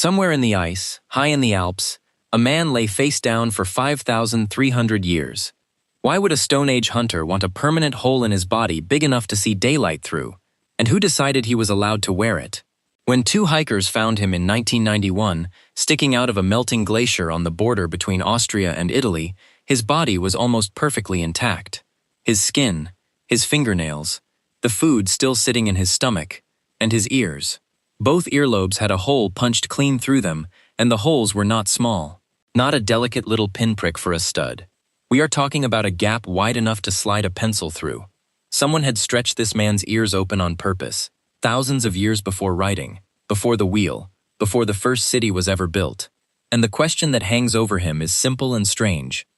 Somewhere in the ice, high in the Alps, a man lay face down for 5,300 years. Why would a Stone Age hunter want a permanent hole in his body big enough to see daylight through? And who decided he was allowed to wear it? When two hikers found him in 1991, sticking out of a melting glacier on the border between Austria and Italy, his body was almost perfectly intact. His skin, his fingernails, the food still sitting in his stomach, and his ears. Both earlobes had a hole punched clean through them, and the holes were not small. Not a delicate little pinprick for a stud. We are talking about a gap wide enough to slide a pencil through. Someone had stretched this man's ears open on purpose, thousands of years before writing, before the wheel, before the first city was ever built. And the question that hangs over him is simple and strange.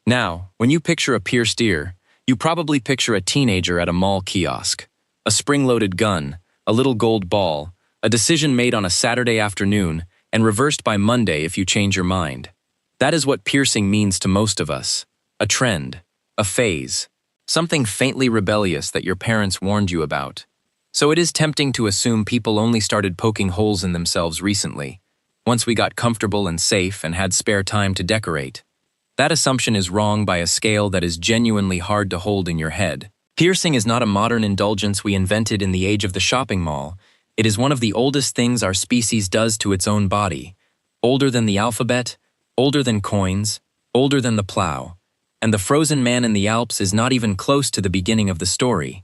Now, when you picture a pierced ear, you probably picture a teenager at a mall kiosk. A spring-loaded gun, a little gold ball, a decision made on a Saturday afternoon, and reversed by Monday if you change your mind. That is what piercing means to most of us. A trend, a phase, something faintly rebellious that your parents warned you about. So it is tempting to assume people only started poking holes in themselves recently, once we got comfortable and safe and had spare time to decorate. That assumption is wrong by a scale that is genuinely hard to hold in your head. Piercing is not a modern indulgence we invented in the age of the shopping mall. It is one of the oldest things our species does to its own body. Older than the alphabet, older than coins, older than the plow. And the frozen man in the Alps is not even close to the beginning of the story.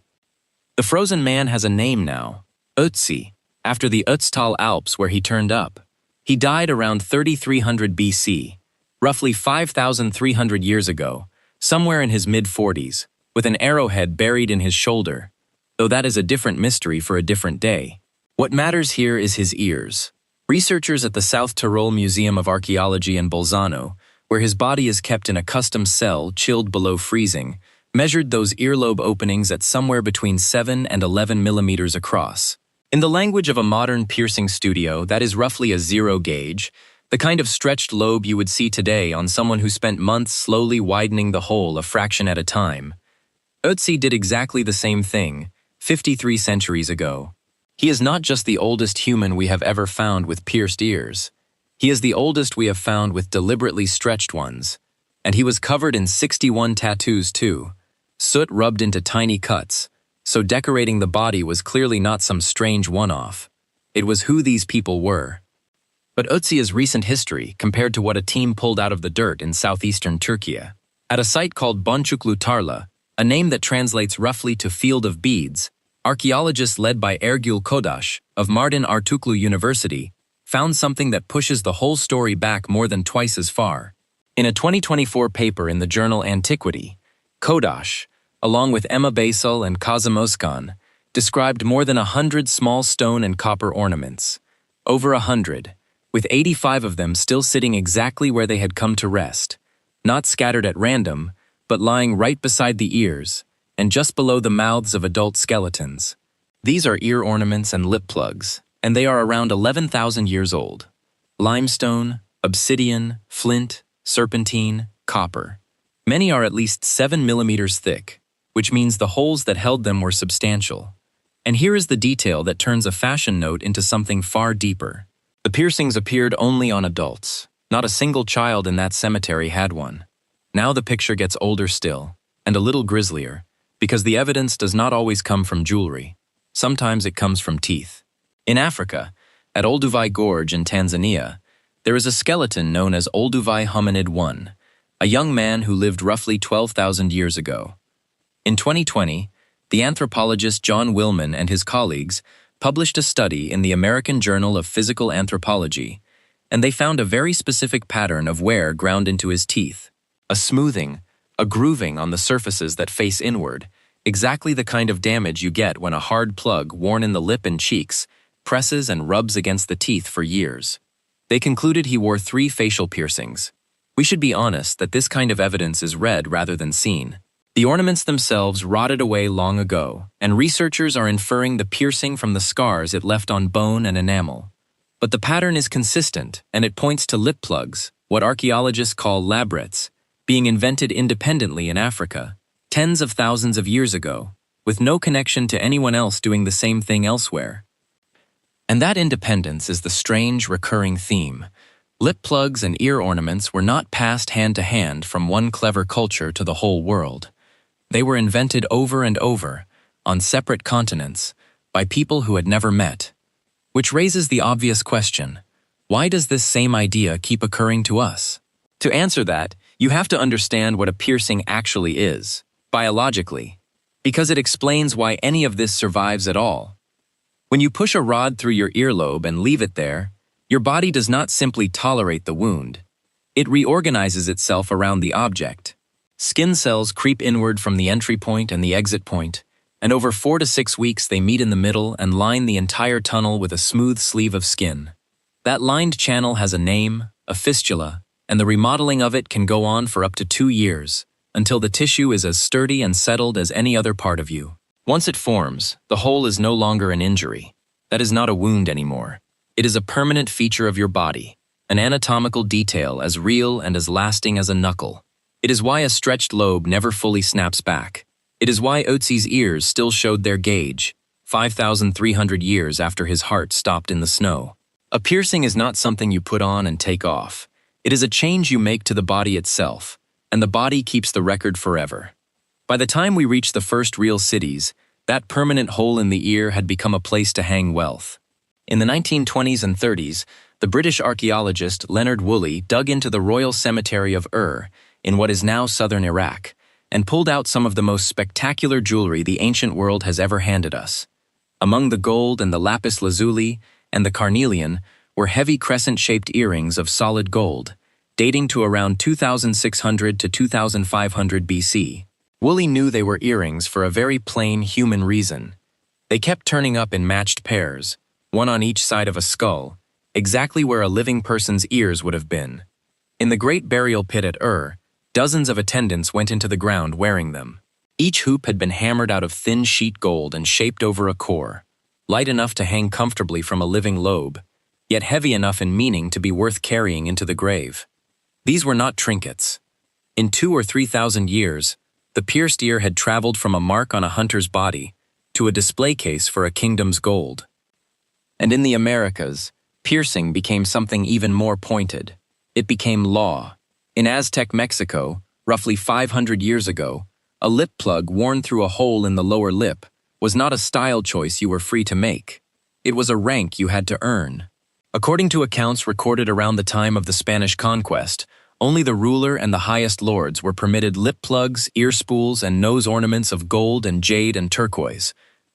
The frozen man has a name now, Ötzi, after the Ötztal Alps where he turned up. He died around 3300 BC, roughly 5,300 years ago, somewhere in his mid-40s, with an arrowhead buried in his shoulder, though that is a different mystery for a different day. What matters here is his ears. Researchers at the South Tyrol Museum of Archaeology in Bolzano, where his body is kept in a custom cell chilled below freezing, measured those earlobe openings at somewhere between 7 and 11 millimeters across. In the language of a modern piercing studio, that is roughly a zero gauge, the kind of stretched lobe you would see today on someone who spent months slowly widening the hole a fraction at a time. Ötzi did exactly the same thing, 53 centuries ago. He is not just the oldest human we have ever found with pierced ears. He is the oldest we have found with deliberately stretched ones. And he was covered in 61 tattoos too, soot rubbed into tiny cuts, so decorating the body was clearly not some strange one-off. It was who these people were. But Ötzi's recent history compared to what a team pulled out of the dirt in southeastern Turkey. At a site called Boncuklu Tarla, a name that translates roughly to Field of Beads, archaeologists led by Ergül Kodaş of Mardin Artuklu University found something that pushes the whole story back more than twice as far. In a 2024 paper in the journal Antiquity, Kodaş, along with Emma Basel and Kazım Özkan, described more than 100 small stone and copper ornaments. Over 100, with 85 of them still sitting exactly where they had come to rest, not scattered at random, but lying right beside the ears, and just below the mouths of adult skeletons. These are ear ornaments and lip plugs, and they are around 11,000 years old. Limestone, obsidian, flint, serpentine, copper. Many are at least 7 millimeters thick, which means the holes that held them were substantial. And here is the detail that turns a fashion note into something far deeper. The piercings appeared only on adults. Not a single child in that cemetery had one. Now the picture gets older still, and a little grislier, because the evidence does not always come from jewelry. Sometimes it comes from teeth. In Africa, at Olduvai Gorge in Tanzania, there is a skeleton known as Olduvai hominid I, a young man who lived roughly 12,000 years ago. In 2020, the anthropologist John Willman and his colleagues published a study in the American Journal of Physical Anthropology, and they found a very specific pattern of wear ground into his teeth. A smoothing, a grooving on the surfaces that face inward, exactly the kind of damage you get when a hard plug worn in the lip and cheeks presses and rubs against the teeth for years. They concluded he wore 3 facial piercings. We should be honest that this kind of evidence is read rather than seen. The ornaments themselves rotted away long ago, and researchers are inferring the piercing from the scars it left on bone and enamel. But the pattern is consistent, and it points to lip plugs, what archaeologists call labrets, being invented independently in Africa, tens of thousands of years ago, with no connection to anyone else doing the same thing elsewhere. And that independence is the strange, recurring theme. Lip plugs and ear ornaments were not passed hand to hand from one clever culture to the whole world. They were invented over and over, on separate continents, by people who had never met. Which raises the obvious question, why does this same idea keep occurring to us? To answer that, you have to understand what a piercing actually is, biologically, because it explains why any of this survives at all. When you push a rod through your earlobe and leave it there, your body does not simply tolerate the wound. It reorganizes itself around the object. Skin cells creep inward from the entry point and the exit point, and over 4 to 6 weeks they meet in the middle and line the entire tunnel with a smooth sleeve of skin. That lined channel has a name, a fistula, and the remodeling of it can go on for up to 2 years, until the tissue is as sturdy and settled as any other part of you. Once it forms, the hole is no longer an injury. That is not a wound anymore. It is a permanent feature of your body, an anatomical detail as real and as lasting as a knuckle. It is why a stretched lobe never fully snaps back. It is why Ötzi's ears still showed their gauge, 5,300 years after his heart stopped in the snow. A piercing is not something you put on and take off. It is a change you make to the body itself, and the body keeps the record forever. By the time we reached the first real cities, that permanent hole in the ear had become a place to hang wealth. In the 1920s and 30s, the British archaeologist Leonard Woolley dug into the Royal Cemetery of Ur, in what is now southern Iraq, and pulled out some of the most spectacular jewelry the ancient world has ever handed us. Among the gold and the lapis lazuli and the carnelian were heavy crescent-shaped earrings of solid gold, dating to around 2600 to 2500 BC. Woolley knew they were earrings for a very plain human reason. They kept turning up in matched pairs, one on each side of a skull, exactly where a living person's ears would have been. In the great burial pit at Ur, dozens of attendants went into the ground wearing them. Each hoop had been hammered out of thin sheet gold and shaped over a core, light enough to hang comfortably from a living lobe, yet heavy enough in meaning to be worth carrying into the grave. These were not trinkets. In 2,000 or 3,000 years, the pierced ear had traveled from a mark on a hunter's body to a display case for a kingdom's gold. And in the Americas, piercing became something even more pointed. It became law. In Aztec Mexico, roughly 500 years ago, a lip plug worn through a hole in the lower lip was not a style choice you were free to make. It was a rank you had to earn. According to accounts recorded around the time of the Spanish conquest, only the ruler and the highest lords were permitted lip plugs, ear spools, and nose ornaments of gold and jade and turquoise.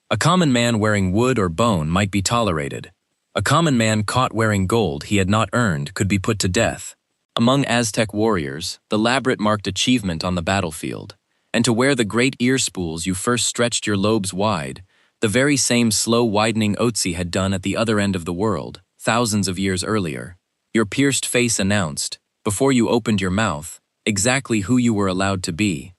A common man wearing wood or bone might be tolerated. A common man caught wearing gold he had not earned could be put to death. Among Aztec warriors, the labret marked achievement on the battlefield. And to wear the great ear spools you first stretched your lobes wide, the very same slow-widening Ötzi had done at the other end of the world, thousands of years earlier. Your pierced face announced, before you opened your mouth, exactly who you were allowed to be.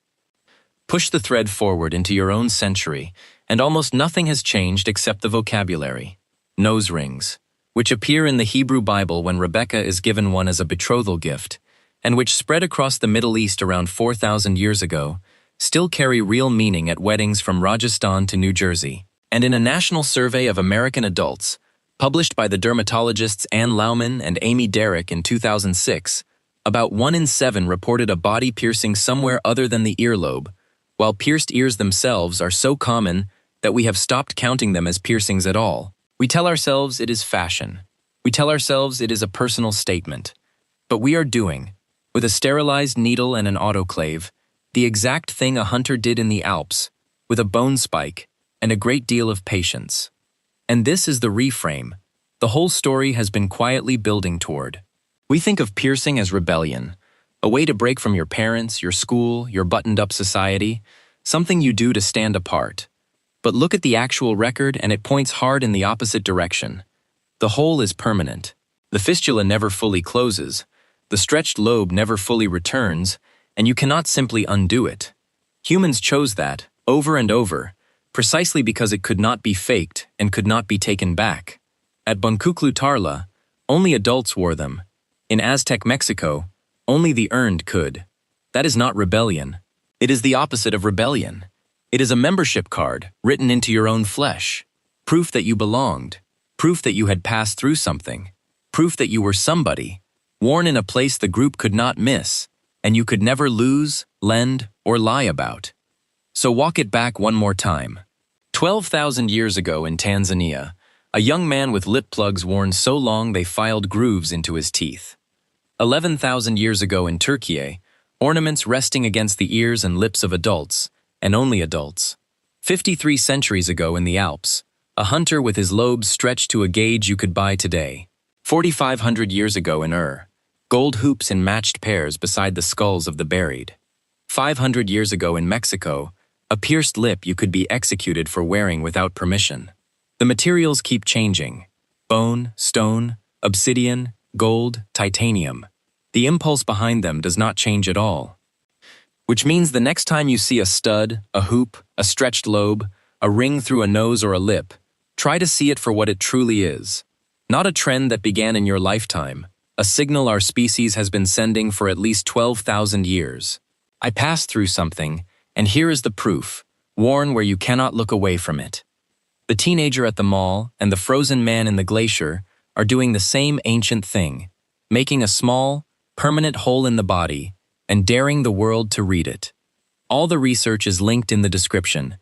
Push the thread forward into your own century, and almost nothing has changed except the vocabulary. Nose rings, which appear in the Hebrew Bible when Rebecca is given one as a betrothal gift, and which spread across the Middle East around 4,000 years ago, still carry real meaning at weddings from Rajasthan to New Jersey. And in a national survey of American adults, published by the dermatologists Ann Lauman and Amy Derrick in 2006, about 1 in 7 reported a body piercing somewhere other than the earlobe, while pierced ears themselves are so common that we have stopped counting them as piercings at all. We tell ourselves it is fashion. We tell ourselves it is a personal statement. But we are doing, with a sterilized needle and an autoclave, the exact thing a hunter did in the Alps, with a bone spike and a great deal of patience. And this is the reframe the whole story has been quietly building toward. We think of piercing as rebellion, a way to break from your parents, your school, your buttoned-up society, something you do to stand apart. But look at the actual record and it points hard in the opposite direction. The hole is permanent. The fistula never fully closes, the stretched lobe never fully returns, and you cannot simply undo it. Humans chose that, over and over, precisely because it could not be faked and could not be taken back. At Buncuklu Tarla, only adults wore them. In Aztec Mexico, only the earned could. That is not rebellion. It is the opposite of rebellion. It is a membership card written into your own flesh, proof that you belonged. Proof that you had passed through something. Proof that you were somebody, worn in a place the group could not miss, and you could never lose, lend, or lie about. So walk it back one more time. 12,000 years ago in Tanzania, a young man with lip plugs worn so long they filed grooves into his teeth. 11,000 years ago in Turkey, ornaments resting against the ears and lips of adults, and only adults. 53 centuries ago in the Alps, a hunter with his lobes stretched to a gauge you could buy today. 4,500 years ago in gold hoops in matched pairs beside the skulls of the buried. 500 years ago in Mexico, a pierced lip you could be executed for wearing without permission. The materials keep changing. Bone, stone, obsidian, gold, titanium. The impulse behind them does not change at all. Which means the next time you see a stud, a hoop, a stretched lobe, a ring through a nose or a lip, try to see it for what it truly is. Not a trend that began in your lifetime, a signal our species has been sending for at least 12,000 years. I passed through something, and here is the proof, worn where you cannot look away from it. The teenager at the mall and the frozen man in the glacier are doing the same ancient thing, making a small, permanent hole in the body and daring the world to read it. All the research is linked in the description.